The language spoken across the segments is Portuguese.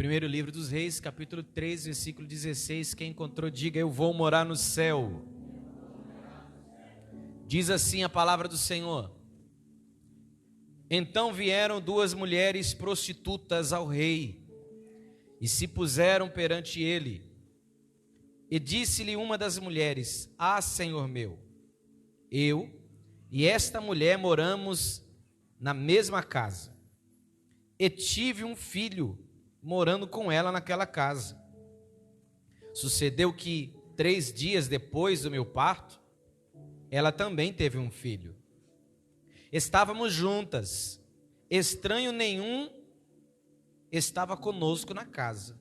Primeiro livro dos Reis, capítulo 3, versículo 16. Quem encontrou, diga: eu vou morar no céu. Diz assim a palavra do Senhor: então vieram duas mulheres prostitutas ao rei e se puseram perante ele. E disse-lhe uma das mulheres: ah, Senhor meu, eu e esta mulher moramos na mesma casa, e tive um filho morando com ela naquela casa. Sucedeu que 3 dias depois do meu parto, ela também teve um filho. Estávamos juntas, estranho nenhum estava conosco na casa,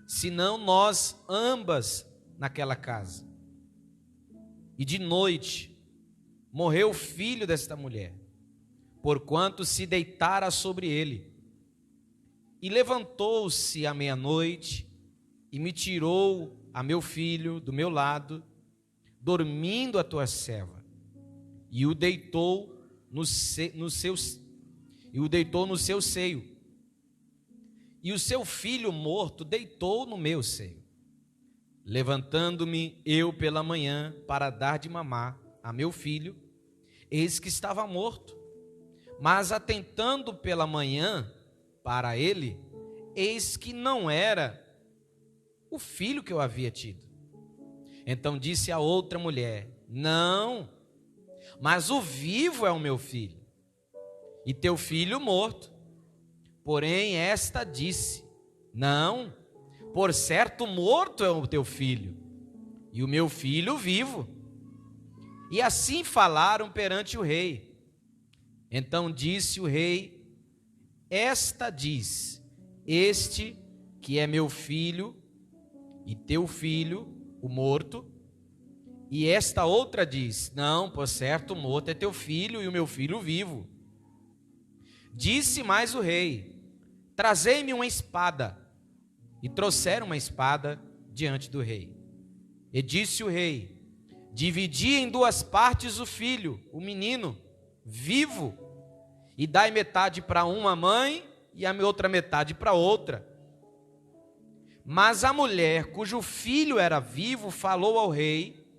senão nós ambas naquela casa. E de noite morreu o filho desta mulher, porquanto se deitara sobre ele. E levantou-se à meia-noite e me tirou a meu filho do meu lado, dormindo a tua serva, e o deitou no seu seio. E o seu filho morto deitou no meu seio. Levantando-me eu pela manhã para dar de mamar a meu filho, eis que estava morto. Mas atentando pela manhã para ele, eis que não era o filho que eu havia tido. Então disse a outra mulher: não, mas o vivo é o meu filho, e teu filho morto. Porém esta disse: não, por certo morto é o teu filho, e o meu filho vivo. E assim falaram perante o rei. Então disse o rei: esta diz: este que é meu filho, e teu filho, o morto. E esta outra diz: não, por certo morto é teu filho, e o meu filho vivo. Disse mais o rei: trazei-me uma espada. E trouxeram uma espada diante do rei. E disse o rei: dividi em 2 partes o filho, o menino, vivo, e dai metade para uma mãe e a outra metade para outra. Mas a mulher cujo filho era vivo falou ao rei,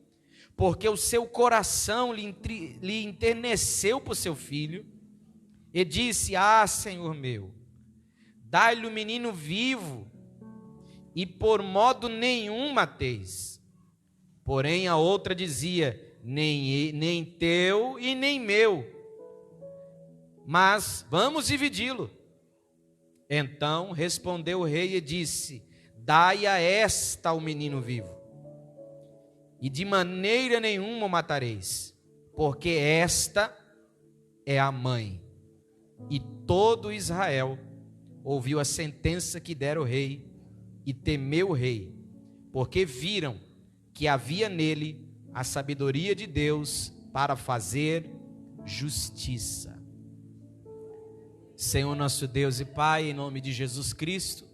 porque o seu coração lhe enterneceu por seu filho, e disse: ah, Senhor meu, dai-lhe o menino vivo, e por modo nenhum mateis. Porém a outra dizia: nem teu e nem meu, mas vamos dividi-lo. Então respondeu o rei e disse: dai a esta o menino vivo, e de maneira nenhuma o matareis, porque esta é a mãe. E todo Israel ouviu a sentença que dera o rei, e temeu o rei, porque viram que havia nele a sabedoria de Deus para fazer justiça. Senhor nosso Deus e Pai, em nome de Jesus Cristo,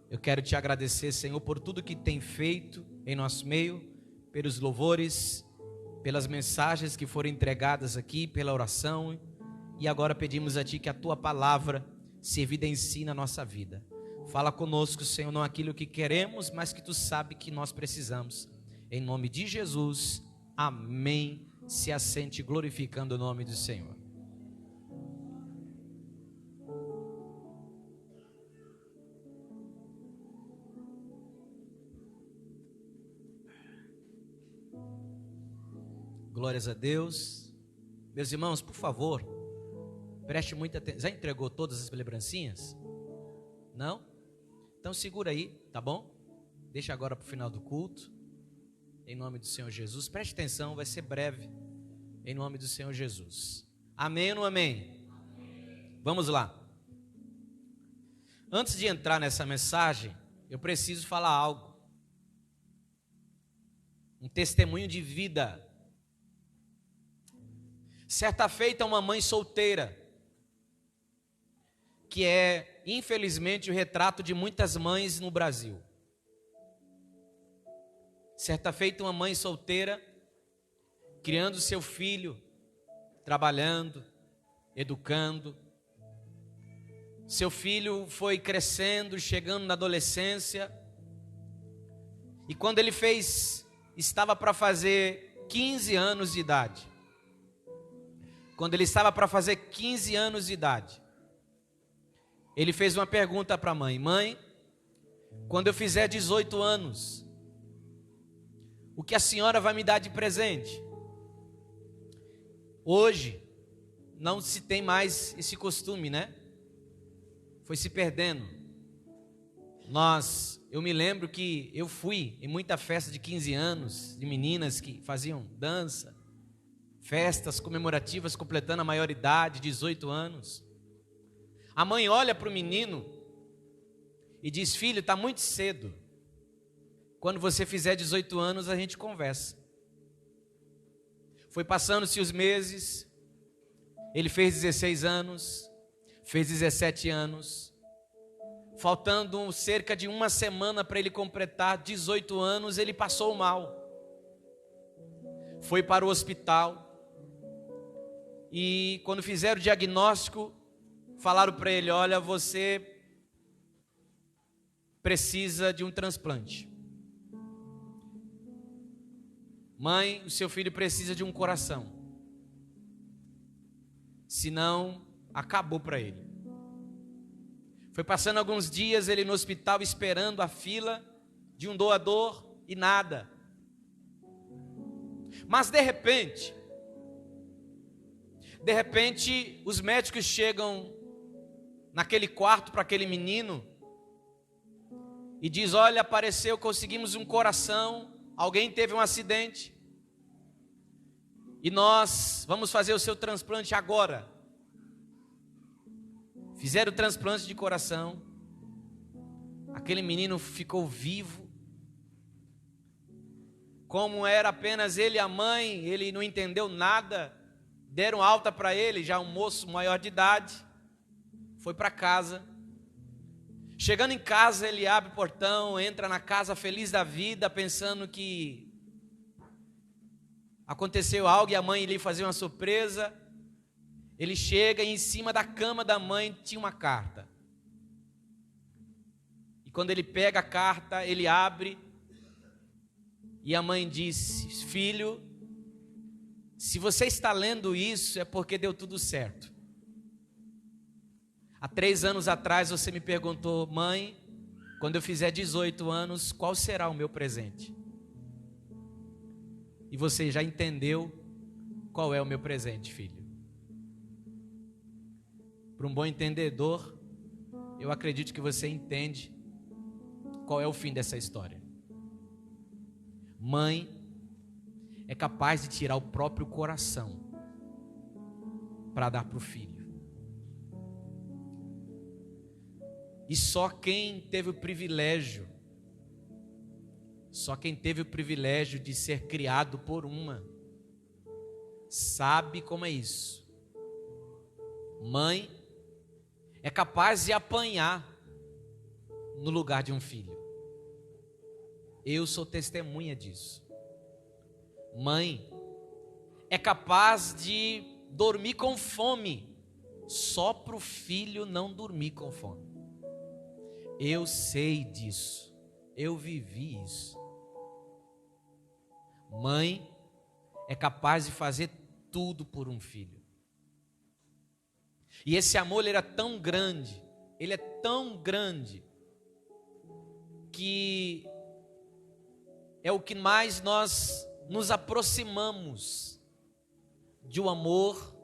eu quero te agradecer, Senhor, por tudo que tem feito em nosso meio, pelos louvores, pelas mensagens que foram entregadas aqui, pela oração. E agora pedimos a Ti que a Tua palavra se evidencie na nossa vida. Fala conosco, Senhor, não aquilo que queremos, mas que Tu sabe que nós precisamos. Em nome de Jesus, amém. Se assente glorificando o nome do Senhor. Glórias a Deus. Meus irmãos, por favor, preste muita atenção. Já entregou todas as lembrancinhas? Não? Então segura aí, tá bom? Deixa agora para o final do culto. Em nome do Senhor Jesus. Preste atenção, vai ser breve. Em nome do Senhor Jesus. Amém ou não amém? Amém. Vamos lá. Antes de entrar nessa mensagem, eu preciso falar algo. Um testemunho de vida. Certa feita, uma mãe solteira, que é, infelizmente, o retrato de muitas mães no Brasil. Certa feita, uma mãe solteira, criando seu filho, trabalhando, educando, Seu filho foi crescendo, chegando na adolescência. E quando ele estava para fazer 15 anos de idade. Quando ele estava para fazer 15 anos de idade, ele fez uma pergunta para a mãe: mãe, quando eu fizer 18 anos, o que a senhora vai me dar de presente? Hoje, não se tem mais esse costume, né? Foi se perdendo. Eu me lembro que eu fui em muita festa de 15 anos, de meninas que faziam dança, festas comemorativas completando a maioridade, 18 anos. A mãe olha para o menino e diz: filho, está muito cedo. Quando você fizer 18 anos, a gente conversa. Foi passando-se os meses, ele fez 16 anos, fez 17 anos, faltando cerca de uma semana para ele completar 18 anos, ele passou mal. Foi para o hospital e quando fizeram o diagnóstico, falaram para ele: olha, você precisa de um transplante. Mãe, o seu filho precisa de um coração. Senão, acabou para ele. Foi passando alguns dias, ele no hospital esperando a fila de um doador e nada. Mas de repente, os médicos chegam naquele quarto para aquele menino e diz: olha, apareceu, conseguimos um coração, alguém teve um acidente e nós vamos fazer o seu transplante agora. Fizeram o transplante de coração, aquele menino ficou vivo. Como era apenas ele e a mãe, ele não entendeu nada, deram alta para ele, já um moço maior de idade, foi para casa. Chegando em casa, ele abre o portão, entra na casa feliz da vida, pensando que aconteceu algo e a mãe lhe fazia uma surpresa. Ele chega e em cima da cama da mãe tinha uma carta. E quando ele pega a carta, ele abre e a mãe disse: filho, se você está lendo isso é porque deu tudo certo. Há 3 anos atrás você me perguntou: mãe, quando eu fizer 18 anos, qual será o meu presente? E você já entendeu qual é o meu presente, filho. Para um bom entendedor, eu acredito que você entende qual é o fim dessa história. Mãe é capaz de tirar o próprio coração para dar para o filho. E só quem teve o privilégio de ser criado por uma, sabe como é isso. Mãe é capaz de apanhar no lugar de um filho. Eu sou testemunha disso. Mãe é capaz de dormir com fome só para o filho não dormir com fome. Eu sei disso. Eu vivi isso. Mãe é capaz de fazer tudo por um filho. E esse amor, ele era tão grande, ele é tão grande, que é o que mais nós nos aproximamos de um amor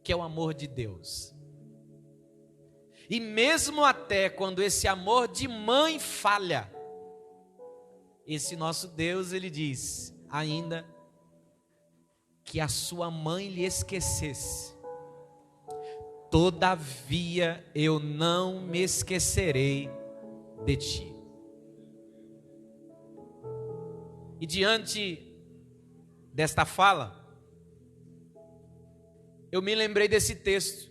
que é o amor de Deus. E mesmo até quando esse amor de mãe falha, esse nosso Deus, ele diz ainda que a sua mãe lhe esquecesse, todavia eu não me esquecerei de ti. E diante desta fala, eu me lembrei desse texto.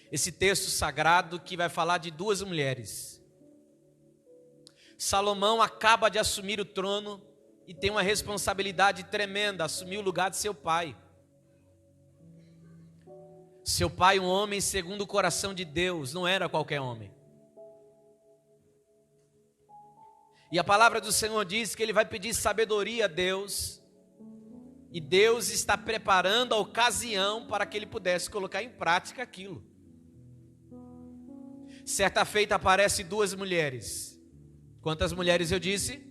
Esse texto sagrado que vai falar de 2 mulheres. Salomão acaba de assumir o trono e tem uma responsabilidade tremenda, assumir o lugar de seu pai. Seu pai, um homem segundo o coração de Deus, não era qualquer homem. E a palavra do Senhor diz que ele vai pedir sabedoria a Deus, e Deus está preparando a ocasião para que ele pudesse colocar em prática aquilo. Certa feita aparecem duas mulheres. Quantas mulheres eu disse?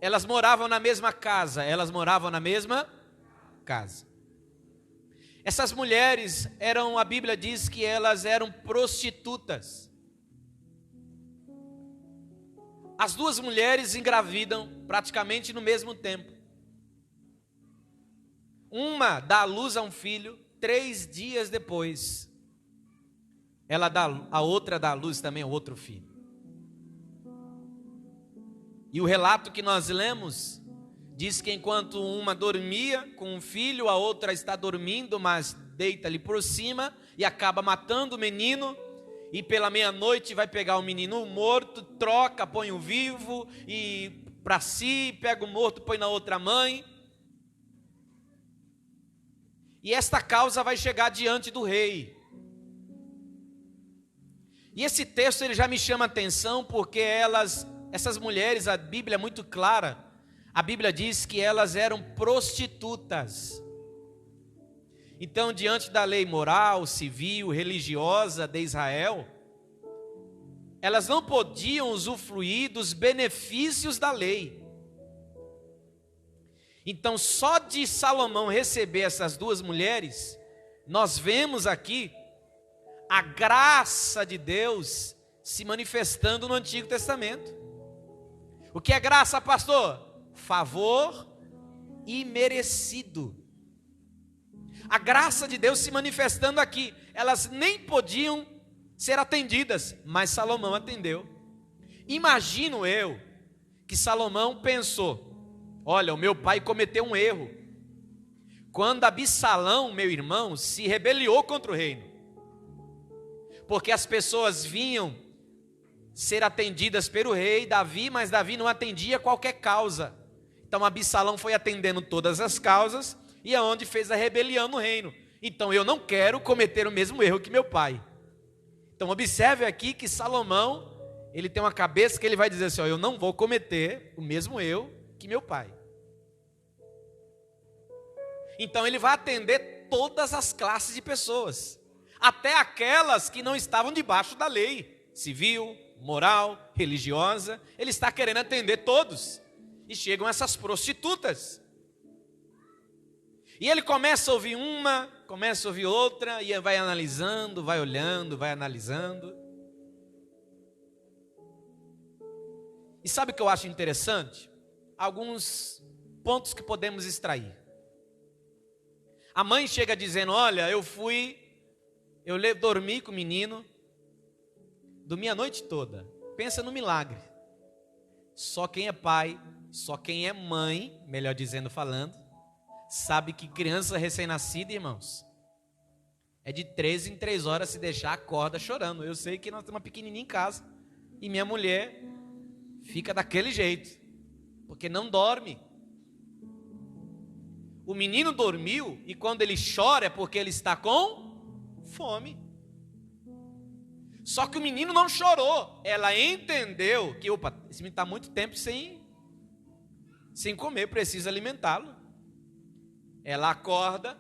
Elas moravam na mesma casa. Essas mulheres eram, a Bíblia diz que elas eram prostitutas. As duas mulheres engravidam praticamente no mesmo tempo. Uma dá à luz a um filho, 3 dias depois, a outra dá à luz também a outro filho. E o relato que nós lemos diz que enquanto uma dormia com um filho, a outra está dormindo, mas deita ali por cima e acaba matando o menino. E pela meia-noite vai pegar o menino morto, troca, põe o vivo e para si, pega o morto, põe na outra mãe. E esta causa vai chegar diante do rei. E esse texto ele já me chama a atenção porque essas mulheres, a Bíblia é muito clara. A Bíblia diz que elas eram prostitutas. Então, diante da lei moral, civil, religiosa de Israel, elas não podiam usufruir dos benefícios da lei. Então, só de Salomão receber essas duas mulheres, nós vemos aqui a graça de Deus se manifestando no Antigo Testamento. O que é graça, pastor? Favor imerecido. A graça de Deus se manifestando aqui. Elas nem podiam ser atendidas, mas Salomão atendeu. Imagino eu que Salomão pensou: olha, o meu pai cometeu um erro quando Absalão, meu irmão, se rebeliou contra o reino, porque as pessoas vinham ser atendidas pelo rei Davi, mas Davi não atendia qualquer causa. Então Absalão foi atendendo todas as causas e é onde fez a rebelião no reino. Então eu não quero cometer o mesmo erro que meu pai. Então observe aqui que Salomão, ele tem uma cabeça que ele vai dizer assim: ó, eu não vou cometer o mesmo erro que meu pai. Então ele vai atender todas as classes de pessoas, até aquelas que não estavam debaixo da lei civil, moral, religiosa. Ele está querendo atender todos. E chegam essas prostitutas. E ele começa a ouvir uma, começa a ouvir outra, e vai analisando, vai olhando, vai analisando. E sabe o que eu acho interessante? Alguns pontos que podemos extrair. A mãe chega dizendo: olha, eu dormi com o menino, dormi a noite toda. Pensa no milagre. Só quem é pai, só quem é mãe, melhor dizendo, falando, sabe que criança recém-nascida, irmãos, é de 3 em 3 horas, se deixar, acorda chorando. Eu sei que nós temos uma pequenininha em casa e minha mulher fica daquele jeito, porque não dorme. O menino dormiu e quando ele chora é porque ele está com fome. Só que o menino não chorou. Ela entendeu que, opa, esse menino está muito tempo sem comer, precisa alimentá-lo. Ela acorda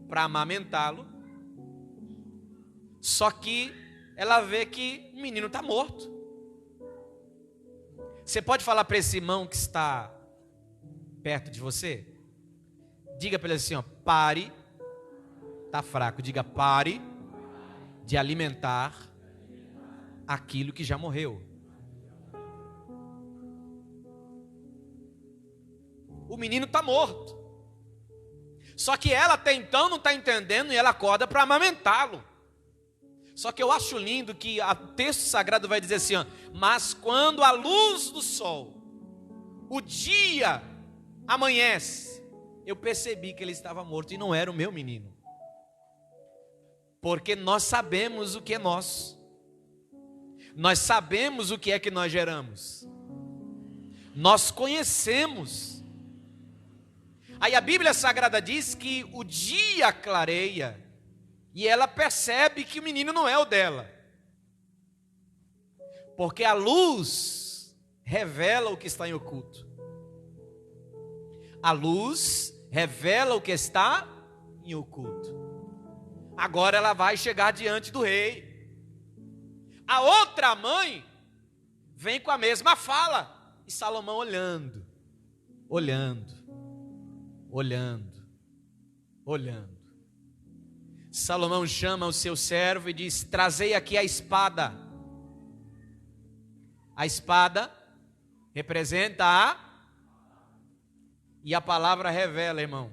para amamentá-lo. Só que ela vê que o menino está morto. Você pode falar para esse irmão que está perto de você? Diga para ele assim, ó, pare. Está fraco, diga: pare de alimentar aquilo que já morreu. O menino está morto. Só que ela até então não está entendendo e ela acorda para amamentá-lo. Só que eu acho lindo que o texto sagrado vai dizer assim, ó, mas quando a luz do sol, o dia amanhece, eu percebi que ele estava morto e não era o meu menino. Porque nós sabemos o que é nosso. Nós sabemos o que é que nós geramos. Nós conhecemos. Aí a Bíblia Sagrada diz que o dia clareia e ela percebe que o menino não é o dela. Porque a luz revela o que está em oculto. A luz revela o que está em oculto. Agora ela vai chegar diante do rei. A outra mãe vem com a mesma fala. E Salomão olhando. Salomão chama o seu servo e diz: trazei aqui a espada. A espada representa e a palavra revela, irmão.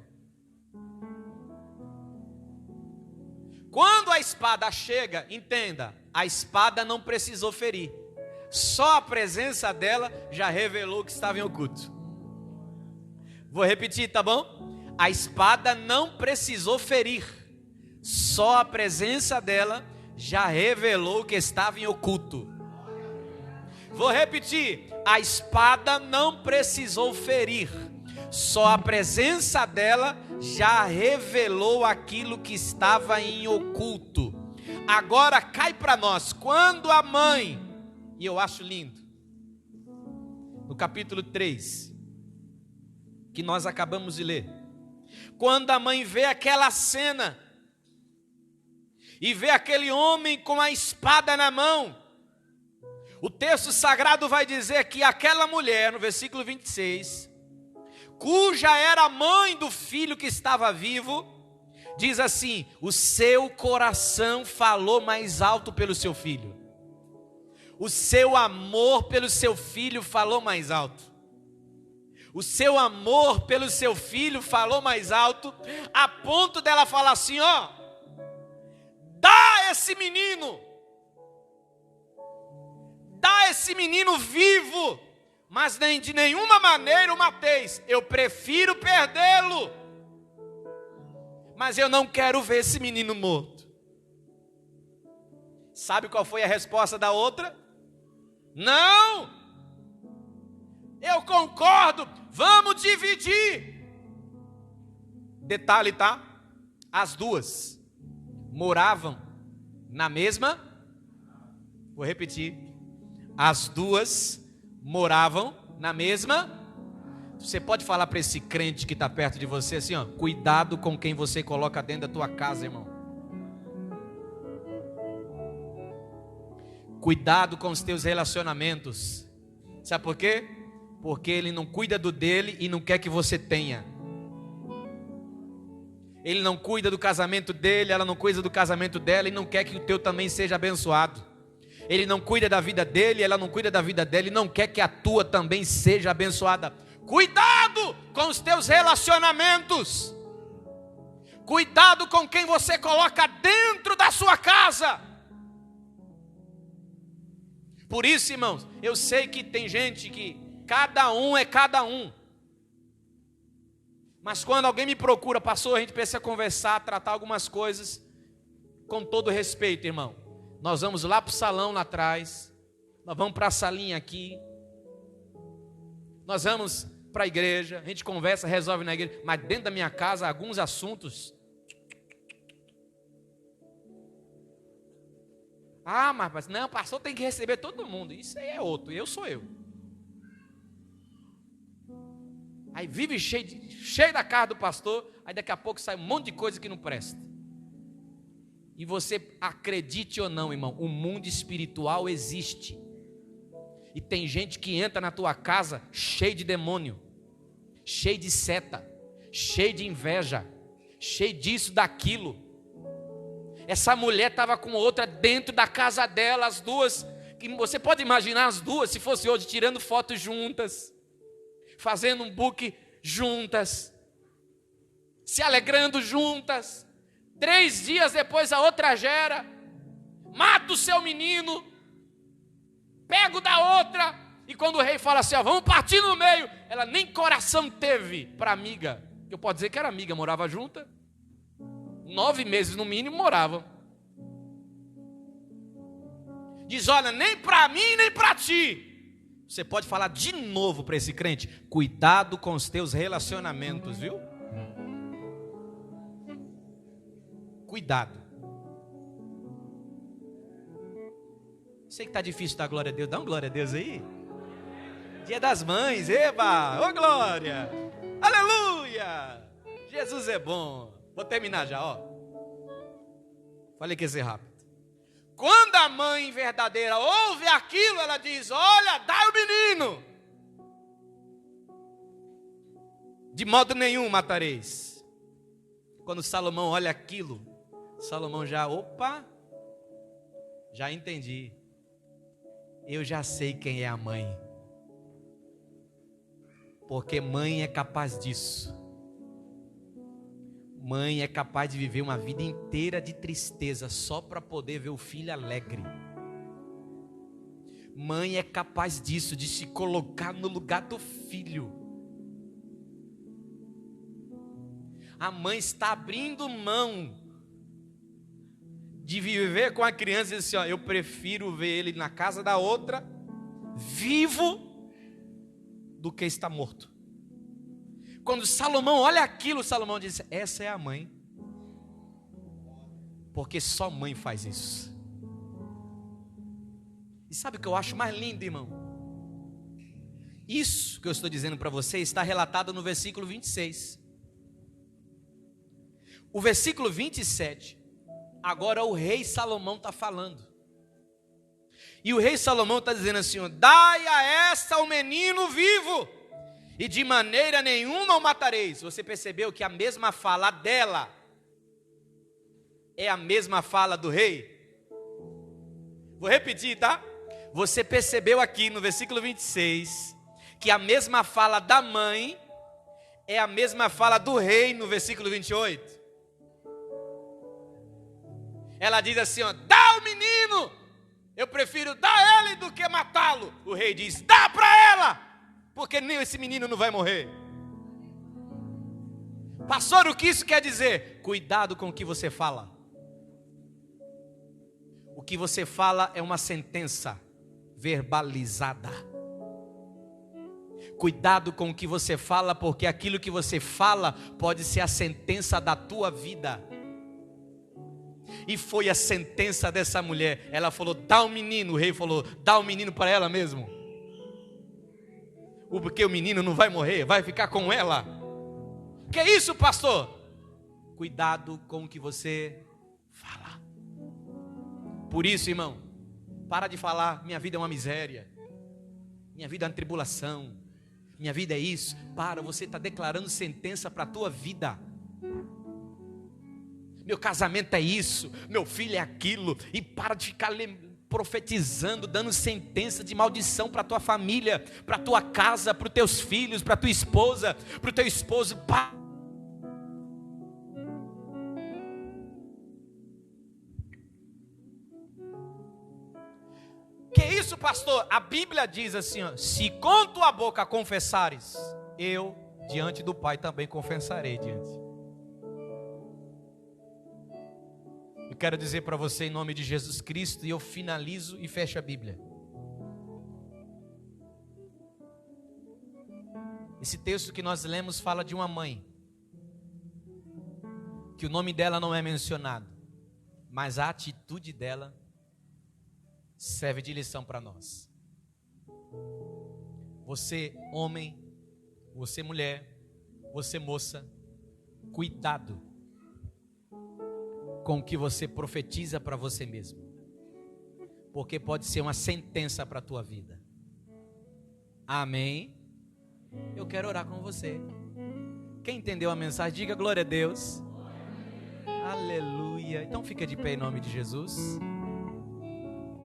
Quando a espada chega, entenda, a espada não precisou ferir. Só a presença dela já revelou o que estava em oculto. Vou repetir, tá bom? A espada não precisou ferir. Só a presença dela já revelou o que estava em oculto. Vou repetir, a espada não precisou ferir. Só a presença dela já revelou aquilo que estava em oculto. Agora cai para nós, quando a mãe, e eu acho lindo, no capítulo 3, que nós acabamos de ler, quando a mãe vê aquela cena, e vê aquele homem com a espada na mão, o texto sagrado vai dizer que aquela mulher, no versículo 26, cuja era a mãe do filho que estava vivo, diz assim: o seu coração falou mais alto pelo seu filho. O seu amor pelo seu filho falou mais alto. O seu amor pelo seu filho falou mais alto, a ponto dela falar assim: ó, dá esse menino vivo, mas nem de nenhuma maneira o mateis. Eu prefiro perdê-lo, mas eu não quero ver esse menino morto. Sabe qual foi a resposta da outra? Não, eu concordo, vamos dividir. Detalhe, tá? As duas moravam na mesma. Vou repetir. As duas moravam na mesma. Você pode falar para esse crente que está perto de você assim, ó: cuidado com quem você coloca dentro da tua casa, irmão. Cuidado com os teus relacionamentos. Sabe por quê? Porque ele não cuida do dele e não quer que você tenha. Ele não cuida do casamento dele, ela não cuida do casamento dela e não quer que o teu também seja abençoado. Ele não cuida da vida dele, ela não cuida da vida dela e não quer que a tua também seja abençoada. Cuidado com os teus relacionamentos. Cuidado com quem você coloca dentro da sua casa. Por isso, irmãos, eu sei que tem gente que cada um é cada um. Mas quando alguém me procura, pastor, a gente precisa conversar, tratar algumas coisas, com todo respeito, irmão. Nós vamos lá para o salão lá atrás, nós vamos para a salinha aqui, nós vamos para a igreja, a gente conversa, resolve na igreja, mas dentro da minha casa, alguns assuntos. Ah, mas não, o pastor tem que receber todo mundo. Isso aí é outro, eu sou eu. Aí vive cheio da casa do pastor, aí daqui a pouco sai um monte de coisa que não presta. E você acredite ou não, irmão, o mundo espiritual existe. E tem gente que entra na tua casa cheio de demônio, cheio de seta, cheio de inveja, cheio disso, daquilo. Essa mulher estava com outra dentro da casa dela, as duas, que você pode imaginar as duas, se fosse hoje, tirando fotos juntas, fazendo um book juntas, se alegrando juntas. 3 dias depois a outra gera, mata o seu menino, pega o da outra, e quando o rei fala assim, ó, vamos partir no meio, ela nem coração teve para amiga, eu posso dizer que era amiga, morava junta, 9 meses no mínimo moravam. Diz, olha, nem para mim nem para ti. Você pode falar de novo para esse crente, cuidado com os teus relacionamentos, viu? cuidado. Sei que está difícil dar glória a Deus. Dá uma glória a Deus aí. Dia das Mães, eba! Ô glória! Aleluia! Jesus é bom. Vou terminar já, ó. Falei que ia ser rápido. Quando a mãe verdadeira ouve aquilo, ela diz: olha, dá o menino. De modo nenhum matareis. Quando Salomão olha aquilo, Salomão já, opa, já entendi. Eu já sei quem é a mãe. Porque mãe é capaz disso. Mãe é capaz de viver uma vida inteira de tristeza só para poder ver o filho alegre. Mãe é capaz disso, de se colocar no lugar do filho. A mãe está abrindo mão de viver com a criança e dizer assim, ó, eu prefiro ver ele na casa da outra, vivo, do que está morto. Quando Salomão olha aquilo, Salomão diz, essa é a mãe. Porque só mãe faz isso. E sabe o que eu acho mais lindo, irmão? Isso que eu estou dizendo para você está relatado no versículo 26. O versículo 27, agora o rei Salomão está falando. E o rei Salomão está dizendo assim, ó, dai a esta o menino vivo, e de maneira nenhuma o matareis. Você percebeu que a mesma fala dela é a mesma fala do rei? Vou repetir, tá? Você percebeu aqui no versículo 26 que a mesma fala da mãe é a mesma fala do rei no versículo 28? Ela diz assim, ó, dá o menino, eu prefiro dar ele do que matá-lo. O rei diz, dá para ela, porque nem esse menino não vai morrer. Pastor, o que isso quer dizer? Cuidado com o que você fala. O que você fala é uma sentença verbalizada. Cuidado com o que você fala, porque aquilo que você fala pode ser a sentença da tua vida. E foi a sentença dessa mulher. Ela falou, dá o menino. O rei falou, dá o menino para ela mesmo. Porque o menino não vai morrer, vai ficar com ela. Que é isso, pastor? Cuidado com o que você fala. Por isso, irmão, para de falar, minha vida é uma miséria, minha vida é uma tribulação, minha vida é isso. Para, você está declarando sentença para a tua vida. Meu casamento é isso, meu filho é aquilo. E para de ficar profetizando, dando sentença de maldição para a tua família, para a tua casa, para os teus filhos, para a tua esposa, para o teu esposo. Que isso, pastor? A Bíblia diz assim, ó, se com tua boca confessares, eu diante do Pai também confessarei diante. Eu quero dizer para você em nome de Jesus Cristo, e eu finalizo e fecho a Bíblia. Esse texto que nós lemos fala de uma mãe, que o nome dela não é mencionado, mas a atitude dela serve de lição para nós. Você homem, você mulher, você moça, cuidado com o que você profetiza para você mesmo, porque pode ser uma sentença para a tua vida. Amém? Eu quero orar com você. Quem entendeu a mensagem, diga glória a Deus. Aleluia. Então fica de pé em nome de Jesus.